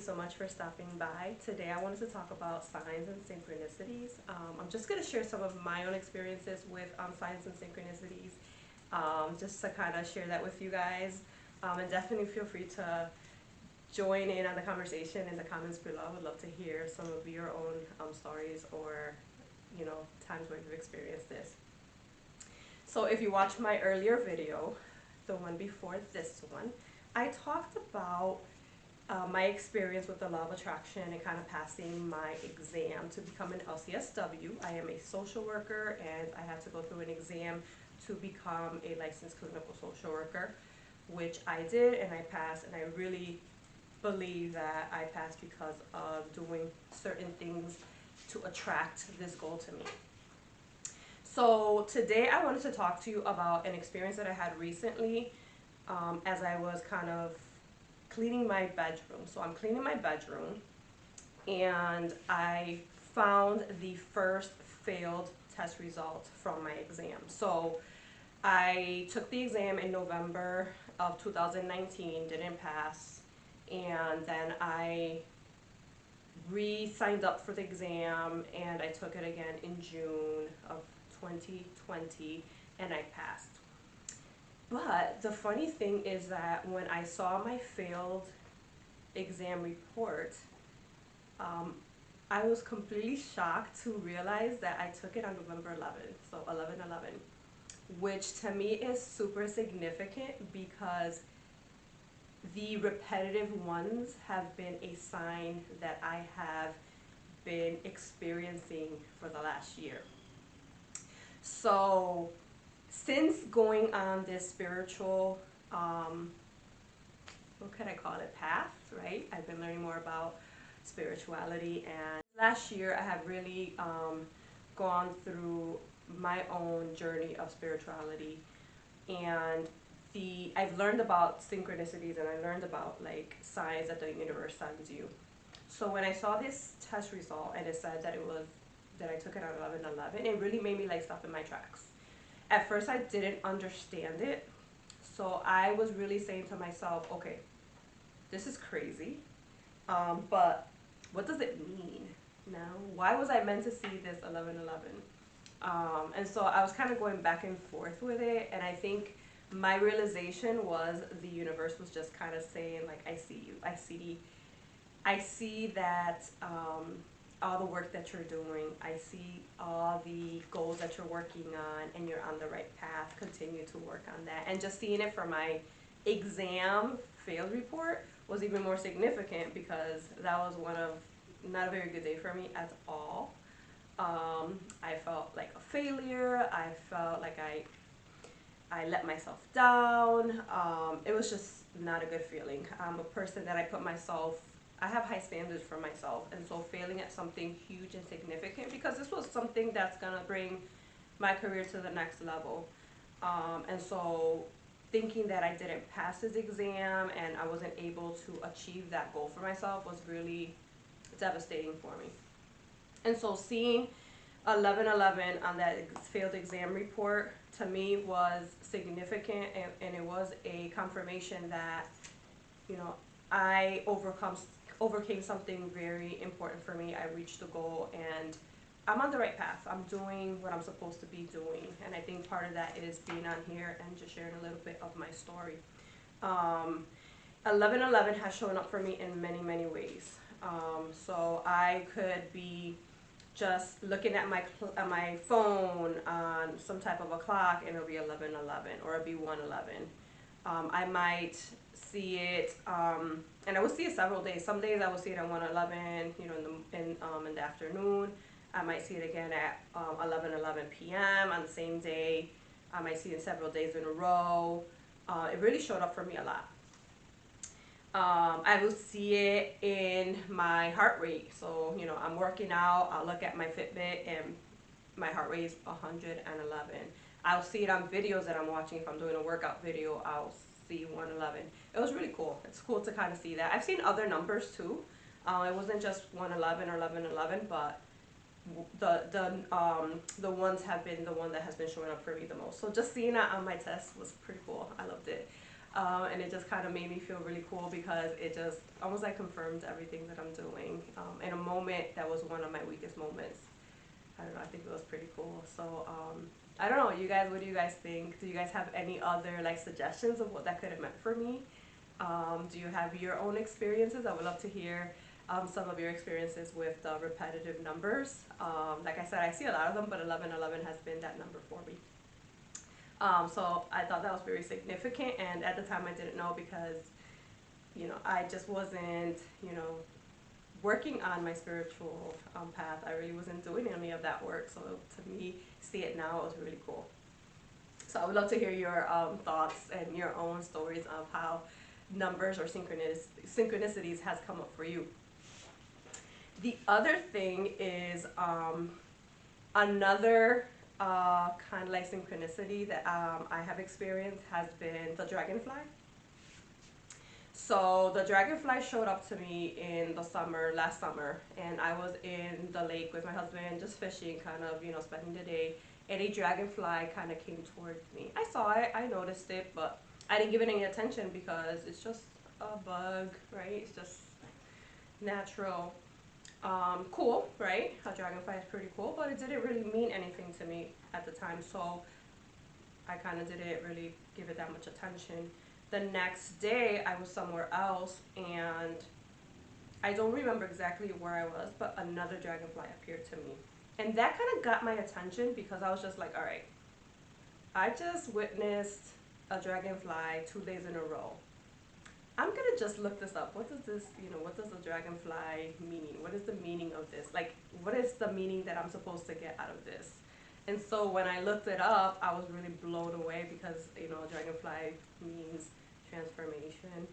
so much for stopping by. Today I wanted to talk about signs and synchronicities. I'm just going to share some of my own experiences with signs and synchronicities, just to kind of share that with you guys. And definitely feel free to join in on the conversation in the comments below. I would love to hear some of your own stories or, times where you've experienced this. So if you watched my earlier video, the one before this one, I talked about my experience with the law of attraction and kind of passing my exam to become an LCSW. I am a social worker and I had to go through an exam to become a licensed clinical social worker, which I did and I passed, and I really believe that I passed because of doing certain things to attract this goal to me. So today I wanted to talk to you about an experience that I had recently as I was kind of cleaning my bedroom. So I'm cleaning my bedroom and I found the first failed test result from my exam. So I took the exam in November of 2019, didn't pass, and then I re-signed up for the exam and I took it again in June of 2020 and I passed. But the funny thing is that when I saw my failed exam report, I was completely shocked to realize that I took it on November 11th, so 11/11, which to me is super significant because the repetitive ones have been a sign that I have been experiencing for the last year. So since going on this spiritual, what could I call it, path, right? I've been learning more about spirituality, and last year I have really gone through my own journey of spirituality, and I've learned about synchronicities and I learned about like signs that the universe sends you. So when I saw this test result and it said that I took it on 11/11, it really made me like stop in my tracks. At first I didn't understand it, so I was really saying to myself, okay, this is crazy, but what does it mean now? Why was I meant to see this 11/11? And so I was kind of going back and forth with it, and I think my realization was the universe was just kind of saying like, I see you, I see that all the work that you're doing, I see all the goals that you're working on, and you're on the right path. Continue to work on that. And just seeing it for my exam failed report was even more significant because that was not a very good day for me at all. I felt like a failure. I felt like I let myself down. It was just not a good feeling. I'm a person that I have high standards for myself, and so failing at something huge and significant, because this was something that's gonna bring my career to the next level. And so thinking that I didn't pass this exam and I wasn't able to achieve that goal for myself was really devastating for me. And so seeing 11/11 on that failed exam report to me was significant, and it was a confirmation that, I overcame something very important for me. I reached the goal and I'm on the right path. I'm doing what I'm supposed to be doing, and I think part of that is being on here and just sharing a little bit of my story. 11/11 has shown up for me in many, many ways. So I could be just looking at my phone on some type of a clock and it'll be 11/11, or it'll be 1/11. I might see it, and I will see it several days. Some days I will see it at 1/11, in the afternoon. I might see it again at 11:11 p.m. on the same day. I might see it several days in a row. It really showed up for me a lot. I will see it in my heart rate. So, I'm working out, I'll look at my Fitbit and my heart rate is 111. I'll see it on videos that I'm watching. If I'm doing a workout video, I'll see 111. It was really cool. It's cool to kind of see that. I've seen other numbers too. It wasn't just 111 or 11/11, but the ones have been the one that has been showing up for me the most. So just seeing that on my test was pretty cool. I loved it. And it just kind of made me feel really cool because it just almost like confirmed everything that I'm doing in a moment that was one of my weakest moments. I don't know, I think it was pretty cool. So I don't know, you guys, what do you guys think? Do you guys have any other like suggestions of what that could have meant for me? Do you have your own experiences? I would love to hear some of your experiences with repetitive numbers. Like I said, I see a lot of them, but 1111 has been that number for me. So I thought that was very significant, and at the time I didn't know because, you know, I just wasn't, you know, working on my spiritual path. I really wasn't doing any of that work. So to me, see it now, it was really cool. So I would love to hear your thoughts and your own stories of how numbers or synchronicities has come up for you. The other thing is another kind of like synchronicity that I have experienced has been the dragonfly. So the dragonfly showed up to me in the summer, last summer, and I was in the lake with my husband just fishing, kind of, you know, spending the day, and a dragonfly kind of came towards me. I saw it, I noticed it, but I didn't give it any attention because it's just a bug, right? It's just natural. Cool, right? A dragonfly is pretty cool, but it didn't really mean anything to me at the time, so I kind of didn't really give it that much attention. The next day, I was somewhere else, and I don't remember exactly where I was, but another dragonfly appeared to me. And that kind of got my attention because I was just like, all right, I just witnessed a dragonfly 2 days in a row. I'm gonna just look this up. What does this, you know, what does the dragonfly mean? What is the meaning of this? Like, what is the meaning that I'm supposed to get out of this? And so when I looked it up, I was really blown away because, you know, dragonfly means transformation.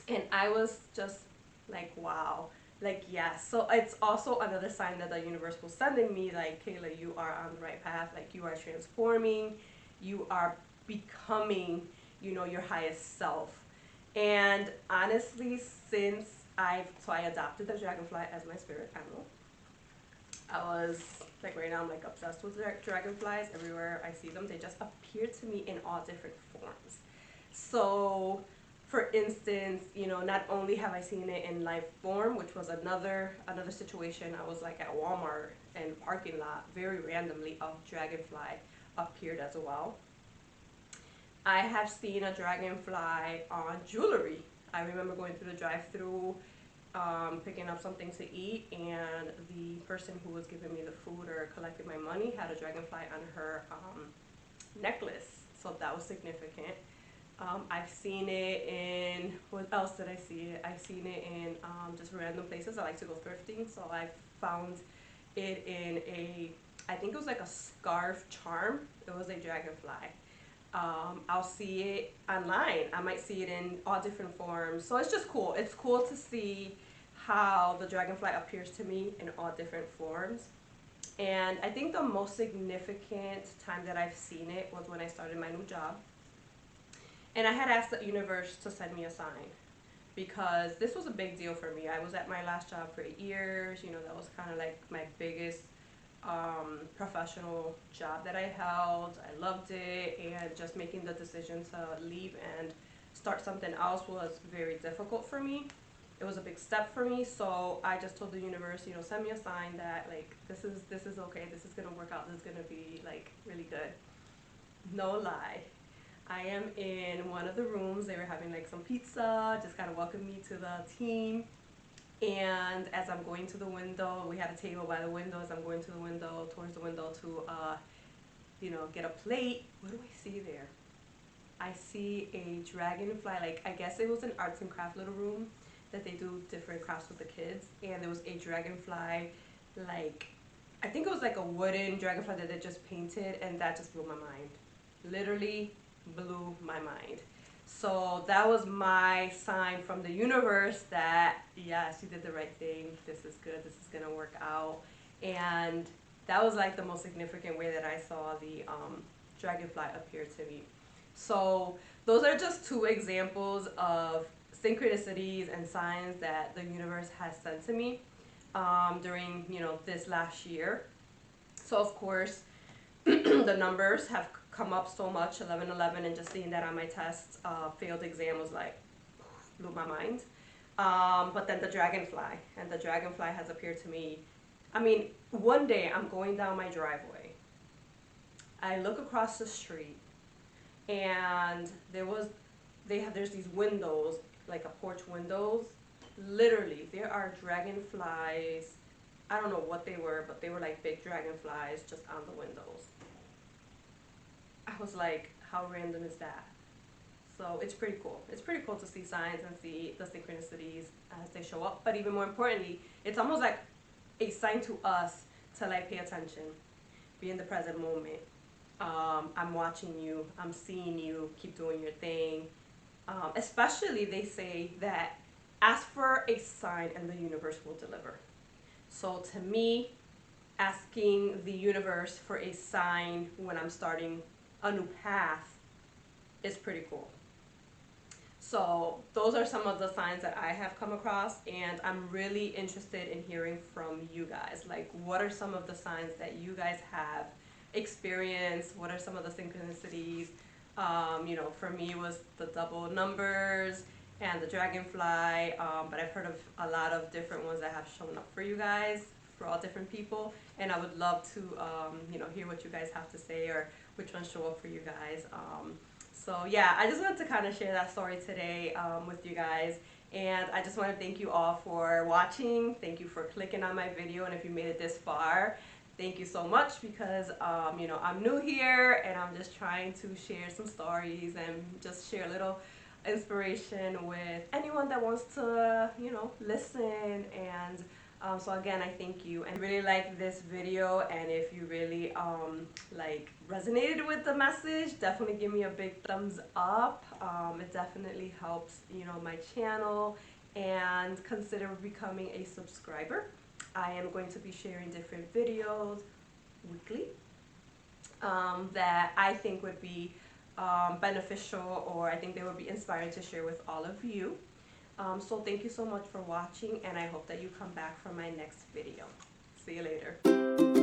And I was just like, wow, like, yes. So it's also another sign that the universe was sending me, like, Kayla, you are on the right path. Like, you are transforming, you are becoming, you know, your highest self. And honestly, since I adopted the dragonfly as my spirit animal. I was like, right now I'm like obsessed with dragonflies. Everywhere I see them, they just appear to me in all different forms. So for instance, you know, not only have I seen it in live form, which was another situation. I was like at Walmart and parking lot, very randomly a dragonfly appeared as well. I have seen a dragonfly on jewelry. I remember going through the drive-through, picking up something to eat, and the person who was giving me the food or collecting my money had a dragonfly on her necklace. So that was significant. I've seen it in, what else did I see it? I've seen it in just random places. I like to go thrifting, so I found it in I think it was like a scarf charm. It was a dragonfly. I'll see it online. I might see it in all different forms. So it's just cool. It's cool to see how the dragonfly appears to me in all different forms. And I think the most significant time that I've seen it was when I started my new job. And I had asked the universe to send me a sign because this was a big deal for me. I was at my last job for 8 years. You know, that was kind of like my biggest professional job that I held. I loved it, and just making the decision to leave and start something else was very difficult for me. It was a big step for me, so I just told the universe, you know, send me a sign that like this is okay, this is gonna work out, this is gonna be like really good. No lie. I am in one of the rooms. They were having like some pizza, just kind of welcomed me to the team. And as I'm going to the window, we had a table by the window. As I'm going to the window, towards the window to, you know, get a plate, what do I see there? I see a dragonfly. Like, I guess it was an arts and craft little room that they do different crafts with the kids. And there was a dragonfly, like, I think it was like a wooden dragonfly that they just painted, and that just blew my mind. Literally blew my mind. So that was my sign from the universe that, yes, you did the right thing. This is good. This is going to work out. And that was like the most significant way that I saw the dragonfly appear to me. So those are just two examples of synchronicities and signs that the universe has sent to me during, you know, this last year. So of course, the numbers have come up so much, 1111, and just seeing that on my test, failed exam was like, blew my mind. But then the dragonfly, and the dragonfly has appeared to me. I mean, one day I'm going down my driveway. I look across the street, and there's these windows, like a porch windows. Literally, there are dragonflies. I don't know what they were, but they were like big dragonflies just on the windows. I was like, how random is that? So it's pretty cool. It's pretty cool to see signs and see the synchronicities as they show up. But even more importantly, it's almost like a sign to us to like pay attention, be in the present moment. I'm watching you, I'm seeing you, keep doing your thing. Especially they say that ask for a sign and the universe will deliver. So to me, asking the universe for a sign when I'm starting a new path is pretty cool. So those are some of the signs that I have come across, and I'm really interested in hearing from you guys. Like, what are some of the signs that you guys have experienced? What are some of the synchronicities? For me it was the double numbers and the dragonfly, but I've heard of a lot of different ones that have shown up for you guys, for all different people, and I would love to hear what you guys have to say, or which ones show up for you guys. So yeah, I just wanted to kind of share that story today with you guys, and I just want to thank you all for watching. Thank you for clicking on my video, and if you made it this far, thank you so much, because I'm new here and I'm just trying to share some stories and just share a little inspiration with anyone that wants to listen. And so again, I thank you, and really like this video, and if you really resonated with the message, definitely give me a big thumbs up. It definitely helps my channel, and consider becoming a subscriber. I am going to be sharing different videos weekly that I think would be beneficial, or I think they would be inspiring to share with all of you. So thank you so much for watching, and I hope that you come back for my next video. See you later.